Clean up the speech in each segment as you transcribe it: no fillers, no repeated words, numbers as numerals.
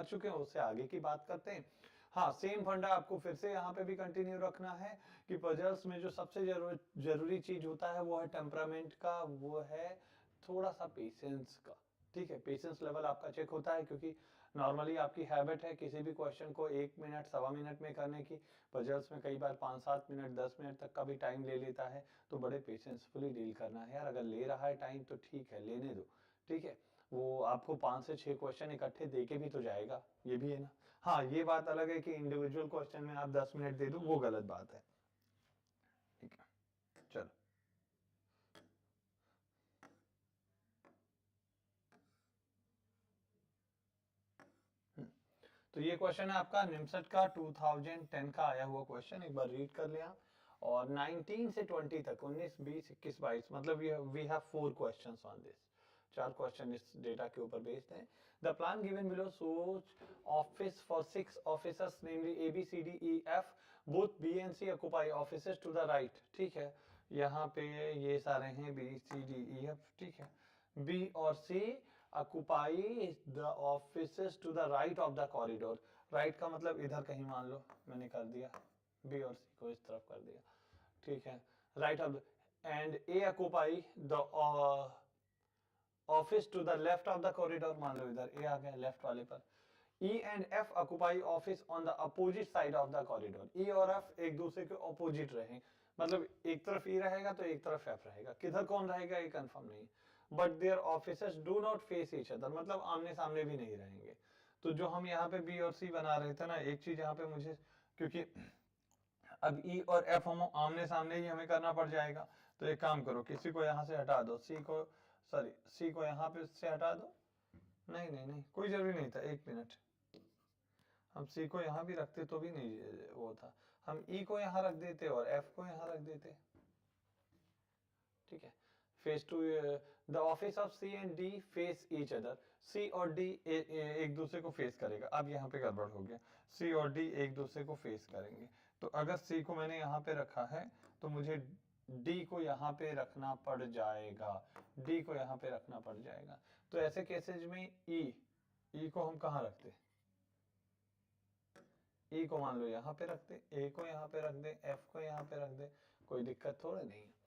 कर चुके हैं उससे आगे की बात करते हैं। हाँ, सेम फंडा आपको फिर से यहाँ पे भी कंटिन्यू रखना है कि पजल्स में जो सबसे जरूरी चीज होता है वो है टेम्परामेंट का, वो है थोड़ा सा पेशेंस का। ठीक है, पेशेंस लेवल आपका चेक होता है क्योंकि नॉर्मली आपकी हैबिट है किसी भी क्वेश्चन को 1 मिनट सवा मिनट में करने की। पजल्स में कई बार 5-7 मिनट 10 मिनट तक का भी टाइम ले लेता है, तो बड़े पेशेंसफुली डील करना है यार। अगर ले रहा है टाइम तो ठीक है, लेने दो। ठीक है, वो आपको 5 से 6 क्वेश्चन इकट्ठे देके भी तो जाएगा, ये भी है ना। हाँ, ये बात अलग है कि इंडिविजुअल क्वेश्चन में आप 10 मिनट दे दो, वो गलत बात है। ठीक है, चलो। तो ये क्वेश्चन है आपका निमसट का 2010 का आया हुआ क्वेश्चन, एक बार रीड कर लिया। और 19 से 20 तक 19, 20, 21, 22 मतलब we have 4 questions on this. 4 question इस डेटा के ऊपर बेस्ड हैं। The plan given below shows office for 6 officers namely A B C D E F, both B and C occupy offices to the right. ठीक है, यहाँ पे ये सारे हैं B C D E F. ठीक है, बी और C occupy the offices to the right of the corridor. Right का मतलब इधर कहीं मान लो मैंने कर दिया, बी और सी को इस तरफ कर दिया। ठीक है, right of and A occupy the office to the left of the corridor, मान लो इधर ए आ गया लेफ्ट वाले पर। E and F occupy office on the opposite side of the corridor. E और एफ एक दूसरे के अपोजिट रहे, मतलब एक तरफ ई रहेगा तो एक तरफ एफ रहेगा, किधर कौन रहेगा ये कंफर्म नहीं। But their offices do not face each other, मतलब आमने सामने भी नहीं रहेंगे। तो जो हम यहाँ पे बी और सी बना रहे थे ना, एक चीज यहाँ पे मुझे, क्योंकि अब ई और एफ हम आमने सामने ही हमें करना पड़ जाएगा, तो एक काम करो, किसी को यहाँ से हटा दो, सी को यहाँ पे से हटा दो। नहीं नहीं नहीं, कोई जरूरी नहीं था, 1 मिनट। हम सी को यहाँ भी रखते तो भी नहीं वो था, हम ई को यहाँ रख देते और एफ को यहाँ रख देते। ठीक है, face to the office of C and D face each other. C और डी एक दूसरे को फेस करेगा। अब यहाँ पे गड़बड़ हो गया, सी और डी एक दूसरे को फेस करेंगे। तो अगर सी को मैंने यहाँ पे रखा है तो मुझे डी को यहाँ पे रखना पड़ जाएगा, डी को यहाँ पे रखना पड़ जाएगा। तो ऐसे केसेज में ई को हम कहाँ रखते, ई को मान लो यहाँ पे रखते, ए को यहाँ पे रख दे, एफ को यहाँ पे रख दे, कोई दिक्कत थोड़ा नहीं है।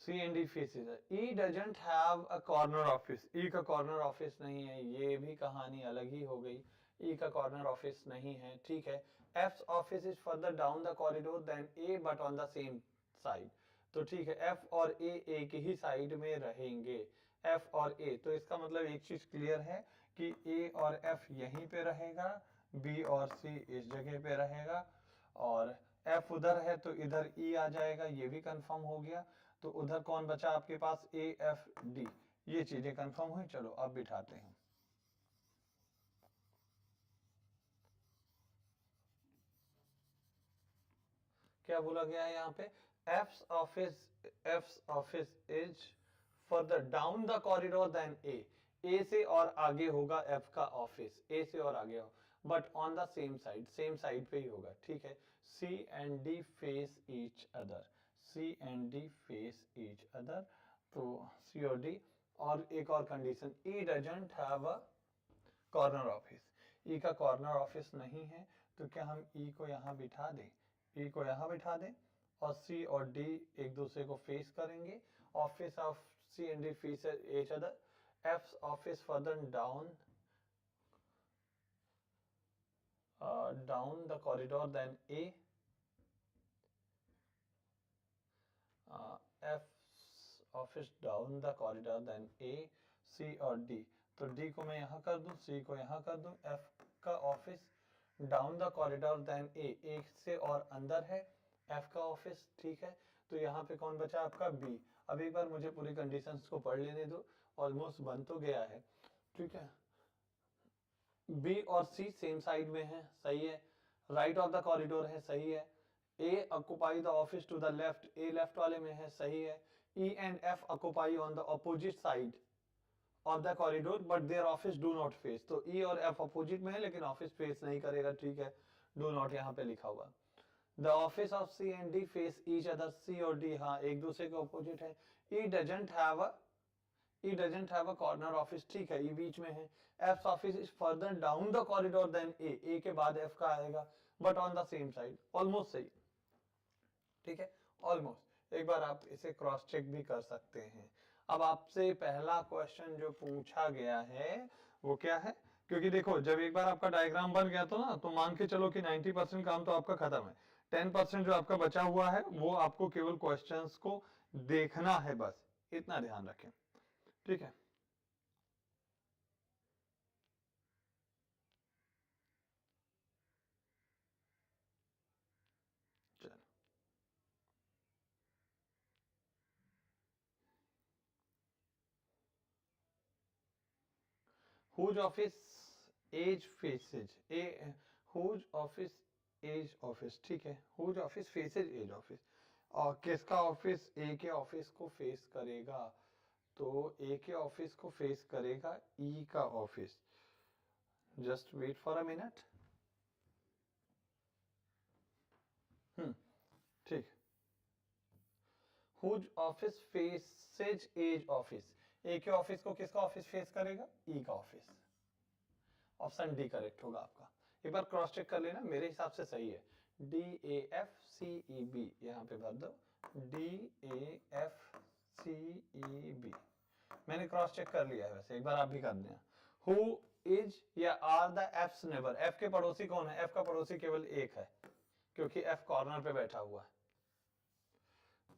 C and D faces है। E doesn't have a corner office, E का corner office नहीं है, ये भी कहानी अलग ही हो गई। E का corner office नहीं है। ठीक है, F's office is further down the corridor than A but on the same side। तो ठीक है, F और A एक ही साइड में रहेंगे, F और A। तो इसका मतलब एक चीज क्लियर है कि A और F यहीं पे रहेगा, B और C इस जगह पे रहेगा, और F उधर है तो इधर E आ जाएगा, ये भी कंफर्म हो गया। तो उधर कौन बचा आपके पास, ए एफ डी, ये चीजें कंफर्म हुई। चलो अब बिठाते हैं। क्या बोला गया है यहाँ पे, F office is further down the corridor than A से और आगे होगा एफ का ऑफिस, ए से और आगे हो, but on the same side पे ही होगा। ठीक है, C and D face each other, C and D face each other. तो सी और डी, और एक और condition, E doesn't have a corner office, E का कॉर्नर ऑफिस नहीं है। तो क्या हम ई को यहाँ बिठा दें, ई को यहाँ बिठा दें, और सी और डी एक दूसरे को फेस करेंगे। Office of C and D face each other, F office further down down the corridor than A, F office down the corridor than A, C और D। तो D को मैं यहाँ कर दूं, C को यहाँ कर दूं, F का office down the corridor then A, एक से और अंदर है F का ऑफिस। ठीक है, तो यहाँ पे कौन बचा आपका B। अब एक बार मुझे पूरी कंडीशंस को पढ़ लेने दो, ऑलमोस्ट बन तो गया है। ठीक है, बी और सी सेम साइड में है, सही है, राइट ऑफ द कॉरिडोर है, सही है। A occupy the office to the left, A left वाले में है, सही है। E and F occupy on the opposite side of the corridor but their office do not face. तो ई और एफ अपोजिट में है लेकिन ऑफिस फेस नहीं करेगा। ठीक है, डू नॉट यहाँ पे लिखा हुआ। The office of C and D face each other, C और डी हाँ एक दूसरे के अपोजिट है। E doesn't have a E doesn't have a corner office, ठीक है, E बीच में है. F's office is further down the corridor than A. A के बाद F का आएगा, but on the same side. Almost सही, ठीक है, ऑलमोस्ट. एक बार आप इसे क्रॉस चेक भी कर सकते हैं. अब आपसे पहला क्वेश्चन जो पूछा गया है वो क्या है, क्योंकि देखो जब एक बार आपका डायग्राम बन गया तो ना, तो मान के चलो कि 90% काम तो आपका खत्म है. 10% जो आपका बचा हुआ है वो आपको केवल क्वेश्चंस को देखना है, बस इतना ध्यान रखें, ठीक है. चलो, whose office age faces a whose office age office, ठीक है, whose office faces age office. और किसका ऑफिस ए के ऑफिस को फेस करेगा, तो ए के ऑफिस को फेस करेगा ई का office. Just wait for a minute. ठीक. whose office faces age office, A के ऑफिस को किसका ऑफिस फेस करेगा, ई का ऑफिस. ऑप्शन डी करेक्ट होगा आपका. एक बार क्रॉस चेक कर लेना, मेरे हिसाब से सही है. D A F C E B, यहाँ पे भर दो D A F C E B. मैंने क्रॉस चेक कर लिया है, वैसे एक बार आप भी कर देना. Who is or are the F's neighbour, F के पड़ोसी कौन है, एफ का पड़ोसी केवल एक है क्योंकि एफ कॉर्नर पे बैठा हुआ है.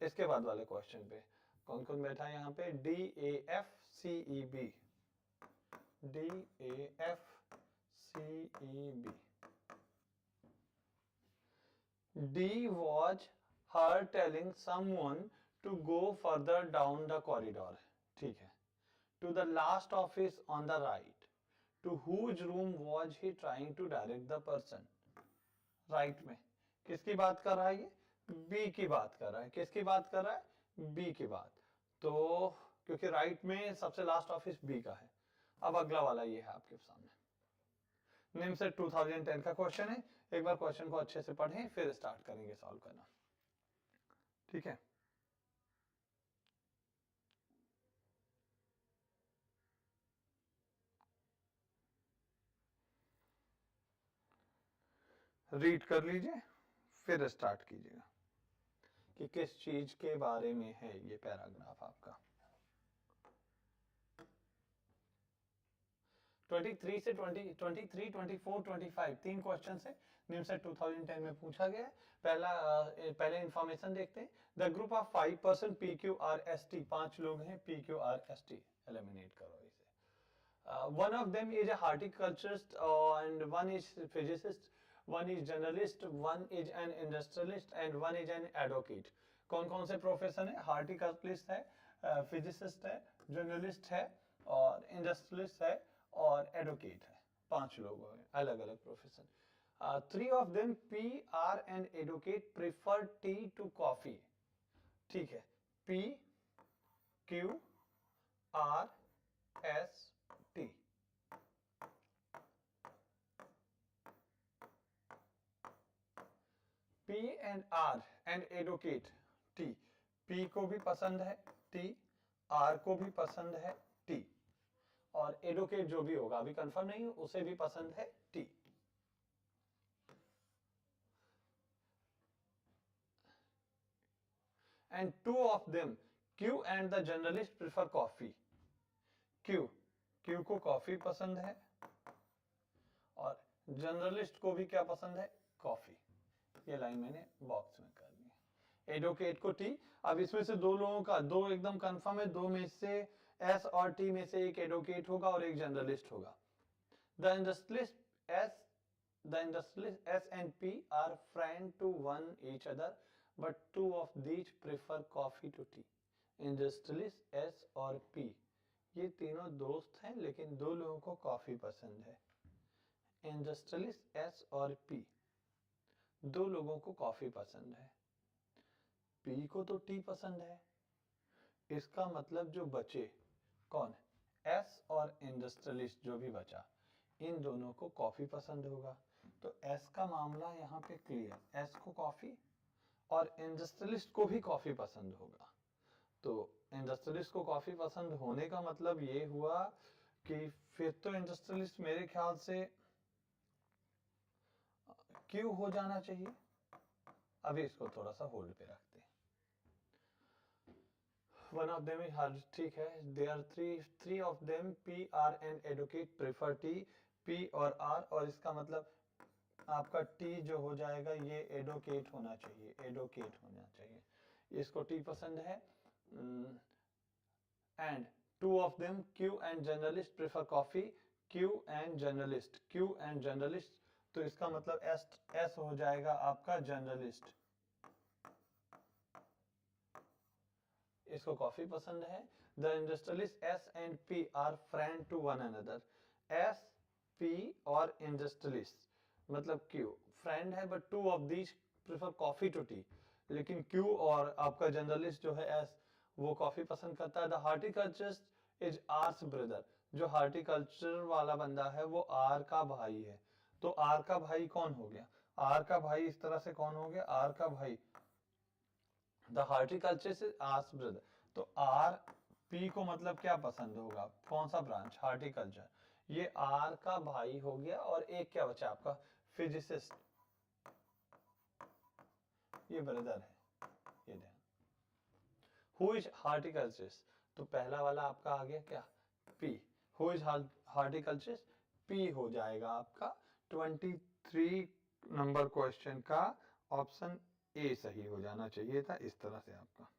इसके बाद वाले क्वेश्चन पे कौन कौन बैठा है यहाँ पे, D A F C E B, D A F C E B. D was her telling someone to go further down the corridor, ठीक है, to the last office on the right. To whose room was he trying to direct the person? Right में किसकी बात कर रहा है ये, B की बात कर रहा है. किसकी बात कर रहा है, B की बात. तो क्योंकि राइट में सबसे लास्ट ऑफिस B का है. अब अगला वाला ये है आपके सामने. निम से 2010 का क्वेश्चन है. एक बार क्वेश्चन को अच्छे से पढ़ें फिर स्टार्ट करेंगे सॉल्व करना, ठीक है. रीड कर लीजिए फिर स्टार्ट कीजिएगा कि किस चीज के बारे में है ये पैराग्राफ आपका. 23 से 20, 23, 24, 25 तीन क्वेश्चन है. निमसेट 2010 में पूछा गया है. पहले इंफॉर्मेशन देखते हैं. The group of 5 person P Q R S T, 5 लोग हैं P Q R S T. Eliminate करो इसे. One of them is a horticulturist and one is physicist, one is journalist, one is an industrialist and one is an advocate. कौन कौन से profession है, horticulturist है, physicist है, journalist है और इंडस्ट्रियलिस्ट है और एडवोकेट है. 5 लोग हैं, अलग अलग profession. 3 of them P, R and advocate prefer tea to coffee. ठीक है, P, Q, R, S, T. P and R and advocate T. P को भी पसंद है T, R को भी पसंद है T और एडवोकेट जो भी होगा अभी कंफर्म नहीं, उसे भी पसंद है T. And 2 of them Q and the journalist prefer coffee. Q को कॉफी पसंद है और जर्नलिस्ट को भी क्या पसंद है, कॉफी. ये लाइन मैंने बॉक्स में कर दी. एडवोकेट को टी. अब इसमें से दो लोगों का, दो एकदम कंफर्म है, दो में से एस और टी में से एक एडवोकेट होगा और एक जर्नलिस्ट होगा. The industrialist S and P R friend to one each other but 2 of these prefer coffee to tea. Industrialist S और पी ये तीनों दोस्त हैं लेकिन दो लोगों को कॉफी पसंद है. इंडस्ट्रियलिस्ट एस और पी दो लोगों को कॉफी पसंद है, पी को तो टी पसंद है. इसका मतलब जो बचे कौन है, एस और इंडस्ट्रियलिस्ट जो भी बचा, इन दोनों को कॉफी पसंद होगा. तो एस का मामला यहाँ पे क्लियर, एस को कॉफी और इंडस्ट्रियलिस्ट को भी कॉफी पसंद होगा. तो इंडस्ट्रियलिस्ट को कॉफी पसंद होने का मतलब ये हुआ कि फिर तो इंडस्ट्रियलिस्ट मेरे ख्याल से क्यों हो जाना चाहिए। अभी इसको थोड़ा सा होल्ड पे रखते हैं। वन ऑफ देम इज, ठीक है, they are three of them, P R and advocate prefer tea, P और आर, और इसका मतलब आपका टी जो हो जाएगा ये एडवोकेट होना चाहिए, एडवोकेट होना चाहिए, इसको टी पसंद है। And two of them Q and journalist prefer coffee, Q and journalist, Q and journalist, तो इसका मतलब एस एस हो जाएगा आपका जर्नलिस्ट, इसको कॉफी पसंद है। The industrialist S and P R friend to one another, S P और इंडस्ट्रियलिस्ट मतलब क्यू फ्रेंड है, but two of these prefer coffee to tea, लेकिन क्यू और आपका जर्नलिस्ट जो है एस वो कॉफी पसंद करता है। द हार्टिकल्चरिस्ट इज आर्स ब्रदर, जो हार्टिकल्चर वाला बंदा है वो आर का भाई है, तो आर का भाई कौन हो गया, आर का भाई इस तरह से कौन हो गया, आर का भाई द हार्टिकल्चरिस्ट इज आर्स ब्रदर, तो आर पी को मतलब क्या पसंद होगा, कौन सा ब्रांच, हार्टिकल्चर, ये आर का भाई हो गया। और एक क्या बचा आपका, फिजिसिस्ट, ये ब्रदर है, ये ध्यान। हु इज हार्टिकल्चरिस्ट, तो पहला वाला आपका आ गया क्या, पी, हु इज हार्टिकल्चरिस्ट, पी हो जाएगा आपका 23 नंबर क्वेश्चन का ऑप्शन ए सही हो जाना चाहिए था, इस तरह से आपका।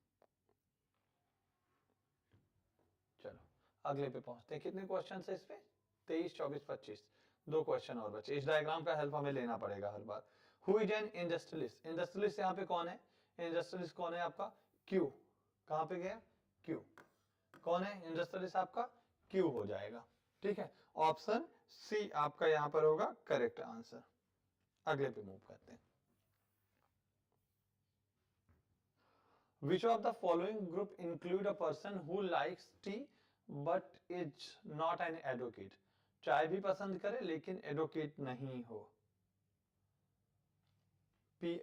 चलो अगले पे पहुंचते हैं। कितने क्वेश्चन है इसमें, 23, 24, 25, दो क्वेश्चन और बचे। इस डायग्राम का हेल्प हमें लेना पड़ेगा हर बार। Who is an industrialist, industrialist यहाँ पे कौन है, इंडस्ट्रियलिस्ट कौन है आपका, क्यू, कहां पे गया, क्यू, कौन है इंडस्ट्रियलिस्ट आपका, क्यू हो जाएगा, ठीक है। ऑप्शन सी आपका यहां पर होगा करेक्ट आंसर। अगले पे मूव करते हैं। Which of the following group include a person who likes tea but is not an advocate? चाय भी पसंद करे लेकिन एडवोकेट नहीं हो। पी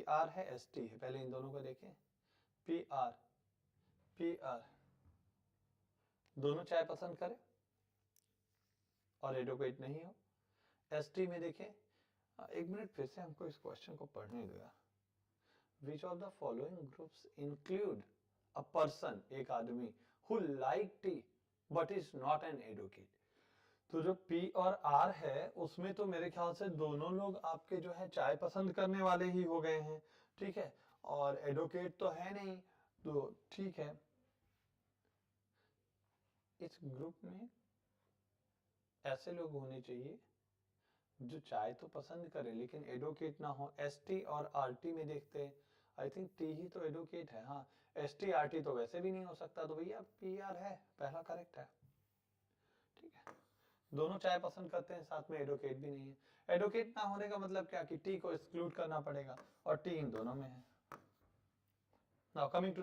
आर है, एस टी है, पहले इन दोनों को देखें। पी आर दोनों चाय पसंद करे और एडवोकेट नहीं हो। एस टी में देखें, एक मिनट फिर से हमको इस क्वेश्चन को पढ़ने दो यार। Which of the following groups include a person, एक आदमी, who like tea but is not an advocate? तो जो P और R है उसमें तो मेरे ख्याल से दोनों लोग आपके जो है चाय पसंद करने वाले ही हो गए हैं, ठीक है, और एडवोकेट तो है नहीं, तो ठीक है। इस ग्रुप में ऐसे लोग होने चाहिए जो चाय तो पसंद करे लेकिन एडवोकेट ना हो। एस टी और आर टी में देखते हैं, आई थिंक टी ही तो एडवोकेट है, हाँ, एस टी आर टी तो वैसे भी नहीं हो सकता, तो भैया पी आर है, पहला करेक्ट है, ठीक है। दोनों चाय पसंद करते हैं, साथ में एडवोकेट भी नहीं है। एडवोकेट ना होने का मतलब क्या कि टी को एक्सक्लूड करना पड़ेगा, और टी इन दोनों में है। Now coming to